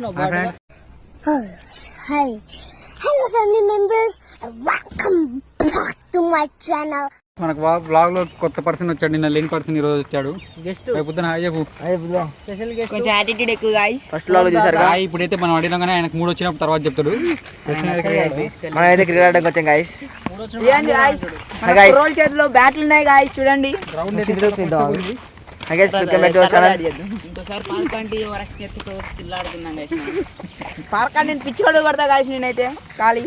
Hi. Hello family members. Welcome back to my channel. మనకు blog లో కొత్త person వచ్చాడు, నిన్న లేని పర్సన్ ఈ రోజు వచ్చాడు. గెస్ట్ పొద్దున హాయ్ చెప్పు. స్పెషల్ గెస్ట్, కొంచెం యాటిట్యూడ్ ఎక్కువ గాయ్స్. ఫస్ట్ బ్లాగ్ చూసారు గా. ఇప్పుడైతే మనం అడిగానే ఆయనకు మూడు వచ్చినప్పుడు తర్వాత చెప్తాడు. మనం అయితే క్రికెట్ ఆడడానికి వచ్చాం గాయ్స్. ఏంది గాయ్స్, మన రోల్ చేతిలో బ్యాట్లు ఉన్నాయి గాయ్స్, చూడండి. గ్రౌండ్ అయితే తిరుగుతుందాం. Guys welcome back to our channel. ఇంకోసారి పార్క్ అంటే ఓవరాక్షన్ ఎత్తుతో తిల్లాడుతున్నాం గాయ్స్. పార్క్ అంటే పిచ్చి కొడు కొడతా గాయ్స్ నేనైతే ఖాళీ.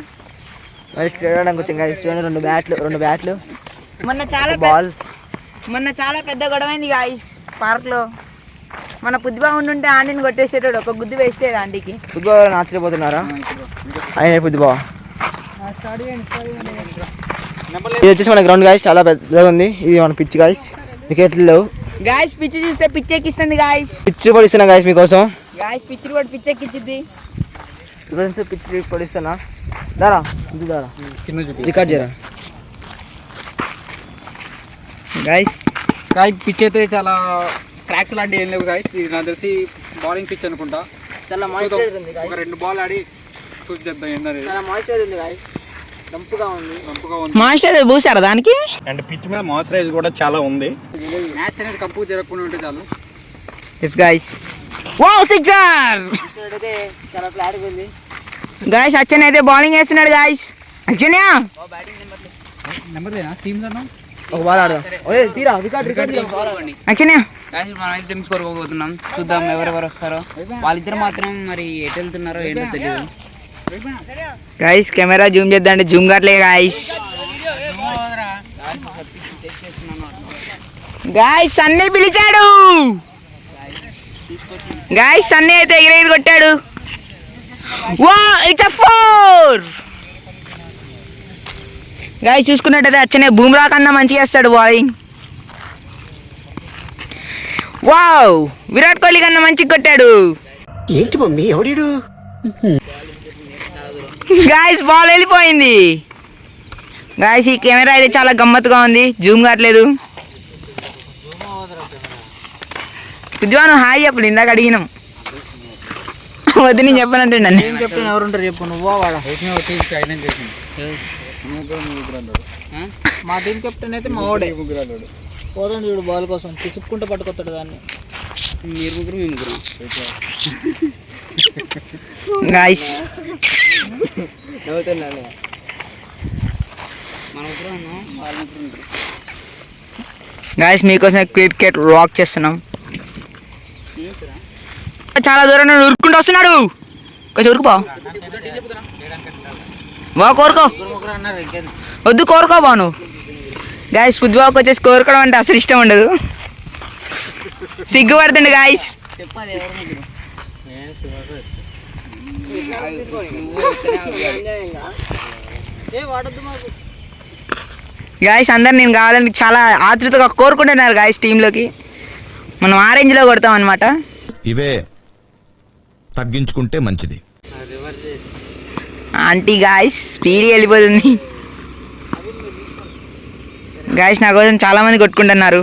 మరి క్రికెట్ ఆడడానికి వచ్చాం గాయ్స్. చూడండి రెండు బ్యాట్లు. మొన్న చాలా పెద్ద గొడవైంది గాయ్స్ పార్క్ లో. మన పుద్దిబాబు ఉంటే ఆంటీని కొట్టేసేటాడు, ఒక గుద్దు వేస్తే ఆంటీకి. పుద్దిబాబు ఆశ్చర్యపోతున్నారా? ఆయన పుద్దిబాబు. ఇది వచ్చేసి మన గ్రౌండ్ గాయ్స్, చాలా పెద్దగా ఉంది. ఇది మన పిచ్ గాయ్స్, వికెట్లు గాయ్స్. పిచ్ చూస్తే పిచ్ ఎక్కిస్తుంది గాయ్స్. పిచ్ పడిస్తున్నా గాయ్స్ మీకోసం గాయ్స్. పిచ్ కూడా పిచ్ ఎక్కించింది. పిచ్ పడిస్తున్నా. దారా రికార్డ్ చేయరా గాయ్స్. పిచ్ అయితే చాలా క్రాక్స్ లాంటివి ఏం లేవు గాయ్స్. ఇది నాకు తెలిసి బౌలింగ్ పిచ్ అనుకుంటా. చాలా మాయిశ్చరైజర్ ఉంది గాయ్స్. ఒక 2 బాల్ ఆడి చూసి చేద్దాం ఏంటనేది. చాలా మాయిశ్చరైజర్ ఉంది గాయ్స్. దంపుగా ఉంది. మాయిశ్చరైజర్ పూసారా దానికి? అండ్ పిచ్ మీద మాయిశ్చరైజర్ కూడా చాలా ఉంది. మ్యాచ్ అనేది కప్పు జరగకుండా ఉంటే చాలు. Yes guys. Wow sixer. అయితే చాలా ఫ్లాట్ గా ఉంది గాయ్స్. అచ్చన్ అయితే బౌలింగ్ వేస్తున్నాడు గాయ్స్. అచ్చన్యా నెంబర్ లేనా టీమ్ లో ఒక బాల్ ఆడదాం. ఓయ్ తీరా రికార్డ్ అచ్చన్యా. గాయ్స్ మనం అయితే టీమ్ స్కోర్ పోతున్నాం. చూద్దాం ఎవరెవరు వస్తారో. వాళ్ళిద్దరు మాత్రం మరి ఎటు వెళ్తున్నారో ఏంటో తెలియదు గాయ్స్. కెమెరా జూమ్ చేద్దాం అంటే జూమ్ కావట్లే గాయ్స్. గాయ్స్ సన్నీ పిలిచాడు గాయ్స్. సన్నీ అయితే ఎగిరెగిరి కొట్టాడు. వా ఇట్స్ 4 గాయ్స్. చూసుకున్నట్టయితే అచ్చనే బూమ్రా కన్నా మంచిగా వేస్తాడు బౌలింగ్. వావ్ విరాట్ కోహ్లీ కన్నా మంచిగా కొట్టాడు. ఏంటి మమ్మీ ఎవడీడు? గాయ్స్ బాల్ వెళ్ళిపోయింది గాయ్స్. ఈ కెమెరా అయితే చాలా గమ్మత్తుగా ఉంది, జూమ్ కావట్లేదు. ఉద్వాను హాయ్ చెప్పలేదు, ఇందాక అడిగినాం. వద్దు నేను చెప్పనంటే నన్ను కెప్టెన్ ఎవరుంటారు చెప్పు. నువ్వు వాడా మా టీం కెప్టెన్ అయితే మా వాడే. పోతాడు చూడు బాల్ కోసం, పిసుక్కుంటూ పట్టుకొస్తాడు దాన్ని. మీరు ముగ్గురు మేము ముగ్గురు గాయ్స్. మన ముగ్గురు ఉన్నాం, వాళ్ళ ముగ్గురు ఉంటారు గాయ్స్. మీకోసం క్రికెట్ వాక్ చేస్తున్నాం. చాలా దూరం నుండి ఉరుక్కుంటూ వస్తున్నాడు. కొంచెం ఉరుకుపో బా, కోరుకో. వద్దు కోరుకో బా నువ్వు. గాయ్స్ పుద్దుబాబుకి వచ్చేసి కోరుకోవడం అంటే అసలు ఇష్టం ఉండదు, సిగ్గుపడుతుండు గాయ్స్. చెప్పాలి ఎవరు ముగ్గురు. గాయ్స్ అందరు నేను కావాలని చాలా ఆతృతగా కోరుకుంటున్నారు గాయ్స్ టీంలోకి. మనం ఆరెంజ్లో కొడతాం అనమాట. ఇవే తగ్గించుకుంటే మంచిది. ఆంటీ గాయ్స్ స్పీడ్ వెళ్ళిపోతుంది గాయ్స్. నా కోసం చాలా మంది కొట్టుకుంటున్నారు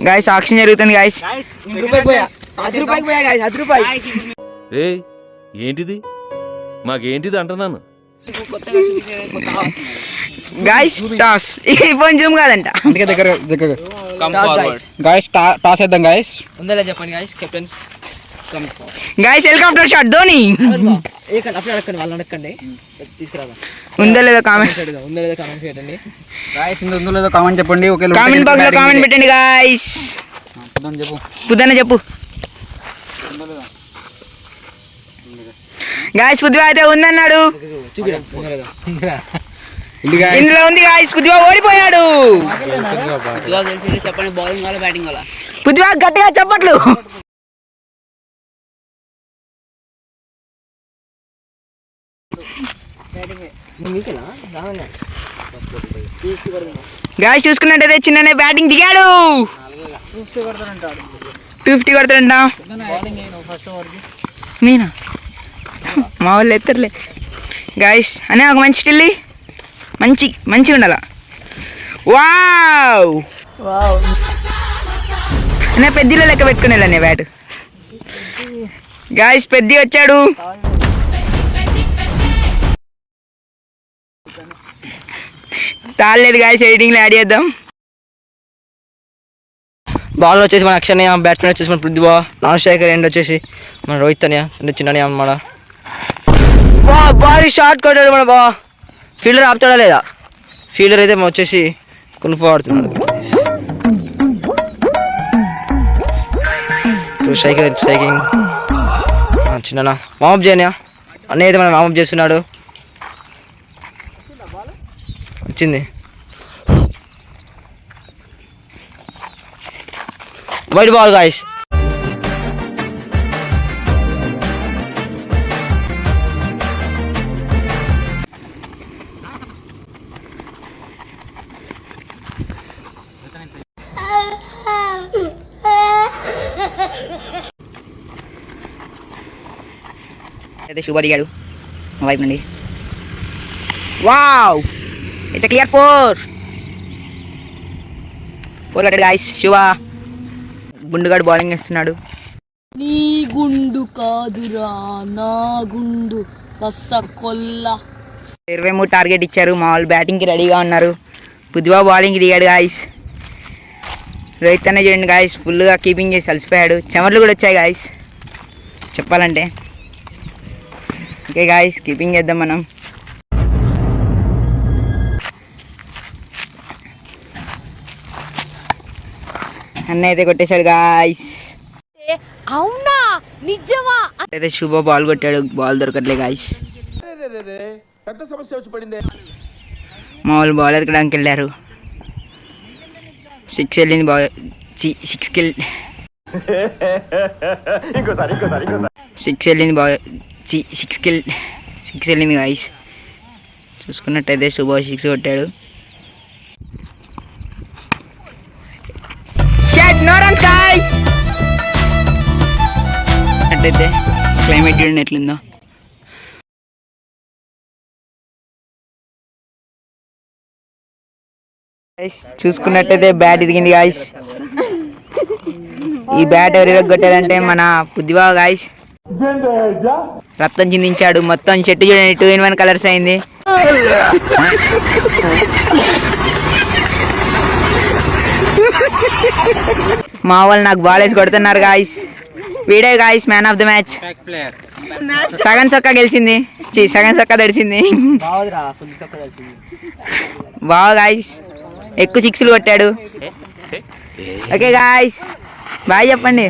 గాయ్స్. ఆక్షన్ జరుగుతుంది గాయ్స్. ఏంటిది మాకేంటిది అంటున్నాను గాయ్స్. టాస్ ఇప్పుడు జూమ్ కాదంట, అందుకే దగ్గర గాయ్స్. టాస్ వేద్దాం గాయ్స్. ఉందా చెప్పండి guys. Captains guys. Helicopter shot Dhoni. వాళ్ళని అడగండి, తీసుకురాదా ఉందో లేదో కామెంట్ చేయండి గాయ్స్. ఉందో లేదో కామెంట్ చెప్పండి. కామెంట్ బాక్స్ లో కామెంట్ పెట్టండి గాయ్స్. చెప్పు బుద్ధన్న చెప్పు గాయ్స్. పుద్దిబా అయితే ఉందన్నాడు, ఇందులో ఉంది గాయ్స్. పుద్దిబా ఓడిపోయాడు. చెప్పండి బౌలింగ్ వాళ్ళ బ్యాటింగ్ వాళ్ళ. పుద్దిబా గట్టిగా చెప్పట్లు. గాయ్స్ చూసుకున్నట్టయితే చిన్ననే బ్యాటింగ్ దిగాడు. 250 కొడతాడంట. నేనా మా వాళ్ళు ఎత్తర్లే గాయ్స్. అనే ఒక మంచి స్టిల్లి మంచిగా ఉండాల. వావ్ నేను పెద్దిలో లెక్క పెట్టుకుని వెళ్ళాను బ్యాట్. గాయస్ పెద్ది వచ్చాడు. తాళలేదు గాయస్, ఎడిటింగ్లో యాడ్ చేద్దాం. బాల్ వచ్చేసి మన అక్షణ్య, బ్యాట్స్మెన్ వచ్చేసి మన పృథ్వీ, నాన్ స్ట్రైకర్ ఎండ్ వచ్చేసి మన రోహిత్ అనియా, చిన్న అన్నమాట. భారీ షాట్ కొట్టాడు మన బా. ఫీల్డర్ ఆపుతాడా లేదా? ఫీల్డర్ అయితే వచ్చేసి కునుఫు ఆడుతున్నాడు. స్ట్రైకింగ్ చిన్న వామప్ చేయనా అన్నయ్య అయితే మనం వామప్ చేస్తున్నాడు. వచ్చింది వైట్ బాల్ గాయస్. అయితే శుభ దిగాడు మా వైపు నుండి. Wow, it's clear 4 కట్టెడ్ guys. శుభ గుండుగాడు బౌలింగ్ వేస్తున్నాడు. నీ గుండు కాదురా నా గుండు కొల్ల. 23 టార్గెట్ ఇచ్చారు. మా వాళ్ళు బ్యాటింగ్కి రెడీగా ఉన్నారు. పృథ్వీ బౌలింగ్కి దిగాడు గాయస్. రోహిత్ అనే చూడండి గాయస్, ఫుల్గా కీపింగ్ చేసి అలసిపోయాడు. చెమర్లు కూడా వచ్చాయి గాయస్ చెప్పాలంటే. ఓకే గాయస్, కీపింగ్ చేద్దాం మనం. అన్న అయితే కొట్టేశాడు గాయస్. అవునా నిజమా? అయితే శుభ బాల్ కొట్టాడు, బాల్ దొరకట్లే గాయస్. మా వాళ్ళు బాల్ ఎత్తడానికి వెళ్ళారు. 6 వెళ్ళింది బాల్. 6 వెళ్ళింది బాల్. 6 వెళ్ళింది గాయస్. చూసుకున్నట్టయితే శుభ 6 కొట్టాడు. No runs guys. అట్టయితే క్లైమేట్ చూడండి ఎట్లుందో. చూసుకున్నట్టయితే బ్యాట్ ఇరిగింది గాయ్స్. ఈ బ్యాట్ ఎవరు కొట్టారంటే మన పృథ్వీ గాయ్స్. రక్తం చిందించాడు మొత్తం. చెట్టు చూడండి 2-in-1 కలర్స్ అయింది. మా వాళ్ళు నాకు బాల్ వేసి కొడుతున్నారు గాయస్. వీడే guys man of the match. సగం చొక్కా గెలిచింది, సగం చొక్కా తడిసింది. బాగా గాయస్ ఎక్కువ 6లు కొట్టాడు. ఓకే గాయస్ బాయ్ చెప్పండి.